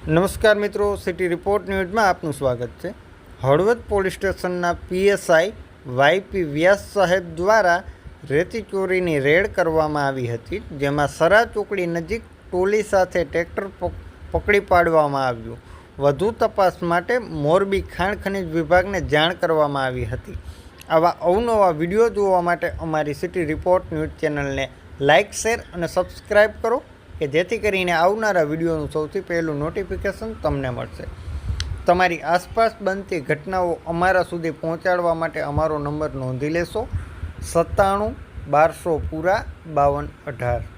નમસ્કાર મિત્રો, city report ન્યૂઝમાં આપનું સ્વાગત છે। હળવદ પોલીસ સ્ટેશનના પીએસઆઈ વાયપી વ્યાસ સાહેબ દ્વારા રેતી ચોરીની રેડ કરવામાં આવી હતી, જેમાં સરા ચોકડી નજીક ટોલી સાથે ટ્રેક્ટર પકડી પાડવામાં આવ્યું। વધુ તપાસ માટે મોરબી ખાણ ખનિજ વિભાગને જાણ કરવામાં આવી હતી। આવા અવનવા વિડીયો જોવા માટે અમારી સિટી રિપોર્ટ ન્યૂઝ ચેનલને લાઇક, શેર અને સબસ્ક્રાઈબ કરો કે જેથી કરીને આવનારા વિડીયોનું સૌથી પહેલું નોટિફિકેશન તમને મળશે। તમારી આસપાસ બનતી ઘટનાઓ અમારા સુધી પહોંચાડવા માટે અમારો નંબર નોંધી લેશો, 97 1200 52 18।